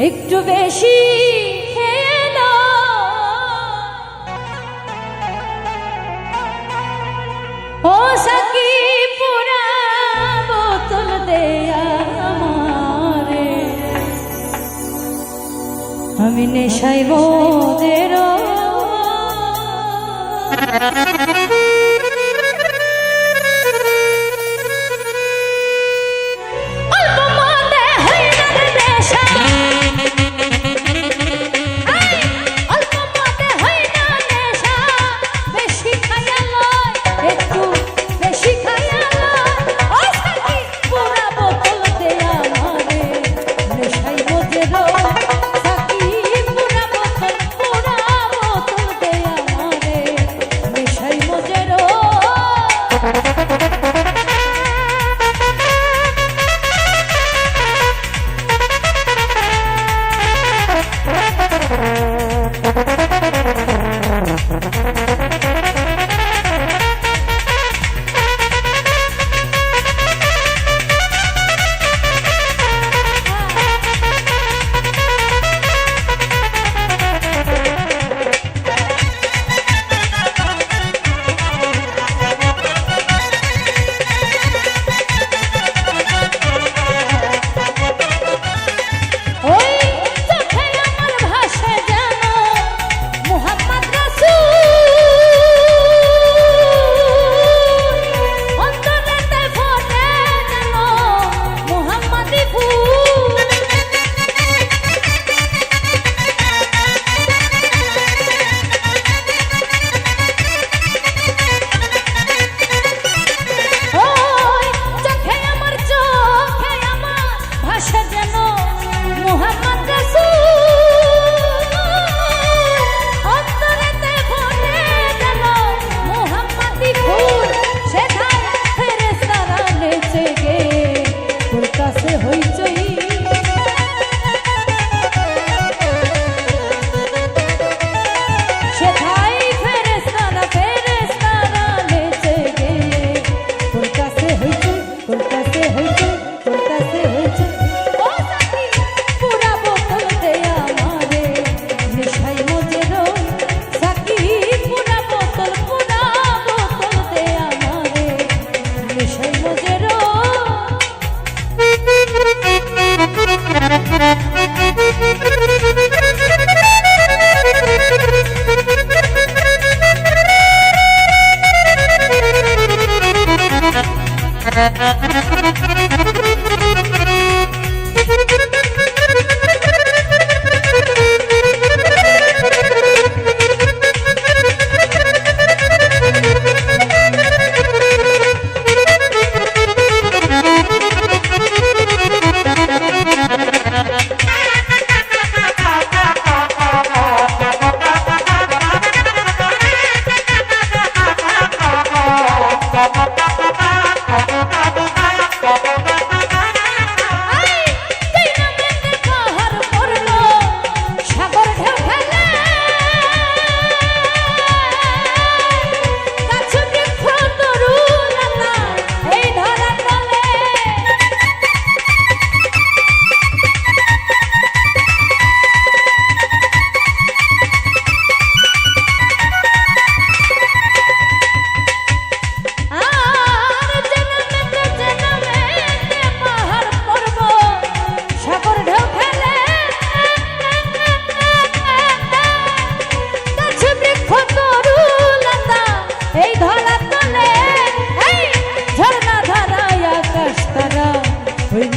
একটু বেশি খেয়ে নাও, ও সাকি পুরা বোতল দে আমারে, আমি নেশায় মোদের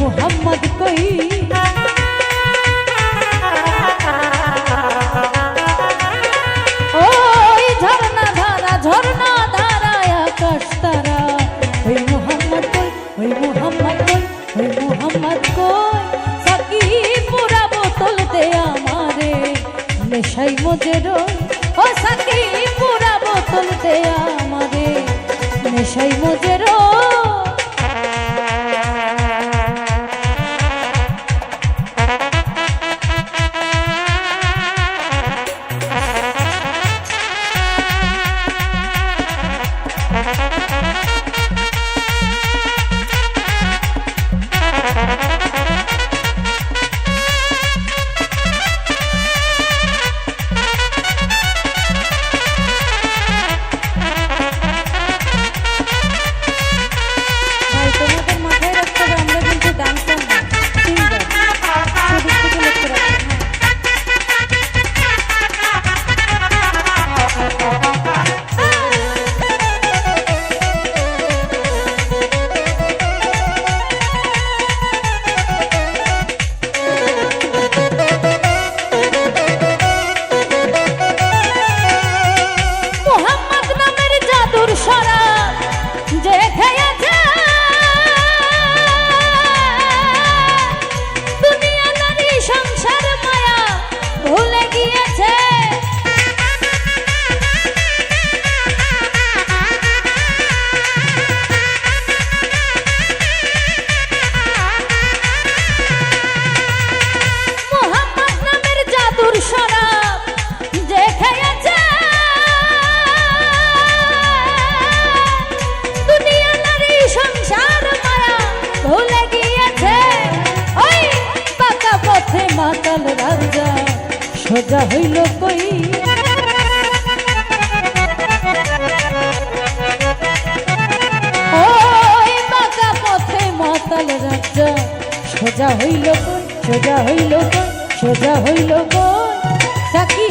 মোহাম্মদ কই ওই ঝরনা ধারায় আকাশ তারা, ওই মোহাম্মদ কই, ওই মোহাম্মদ কই, ওই মোহাম্মদ কই, সাকি পুরা বোতল দে আমারে, নেশাই মজের ও সাকি পুরা বোতল দে আমারে, নেশাই মজের শরাব যে খেয়েছে দুনিয়াদারি সংসার মায়া ভুলে গিয়েছে মোহাম্মদ নামের জাদুর শরাব যে খেয়েছে দুনিয়াদারি সংসার মায়া ভুলে গিয়েছে ওই পাকা পথে মাতাল রাজা সোজা হইল কই ওই পাকা পথে মাতাল রাজা সোজা হইল কই সোজা হইল কই সোজা হইল কই সাকি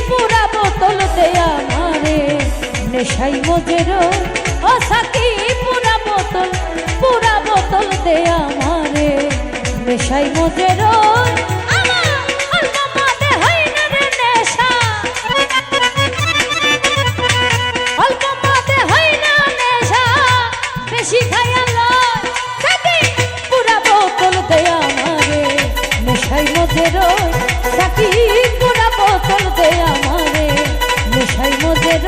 পুরা বোতল দেয়া মারে নেশাই মজের ও সাকি পুরা বোতল দেয়া মারে নেশাই মজের বেশি খাইয়া লয় সাকি পুরা বোতল দেয়া মারে নেশাই মজের সাকি পুরা বোতল দেয়া মারে নেশাই মজের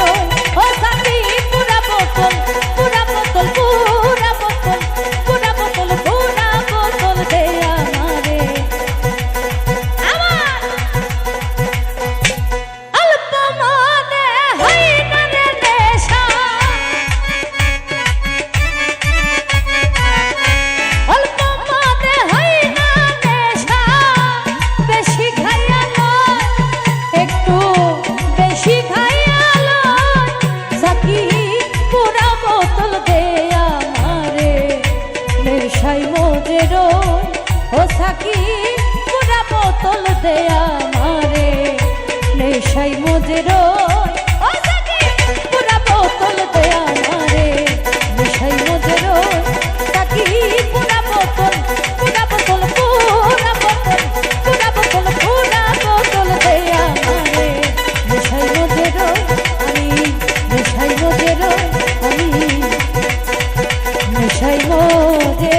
ও সাকি পুরা বোতল পুরা বোতল পুরা বোতল পুরা বোতল পুরা বোতল দেয়া মারে আমার অল্প মনে হয় না রে নেশা অল্প মনে হয় না নেশা বেশি খাইয়া লয় একটু বেশি খাইয়া লয় সাকি পুরা বোতল দেয়া মারে নেশাই মজের ও সাকি পুরা বোতল দেয়া মারে নেশাই মজের ও সাকি পুরা বোতল দেয়া মারে নেশাই মজের সাকি পুরা বোতল পুরা বোতল পুরা বোতল পুরা বোতল পুরা বোতল দেয়া মারে নেশাই মজের আমি নেশাই মজের আমি নেশাই মজের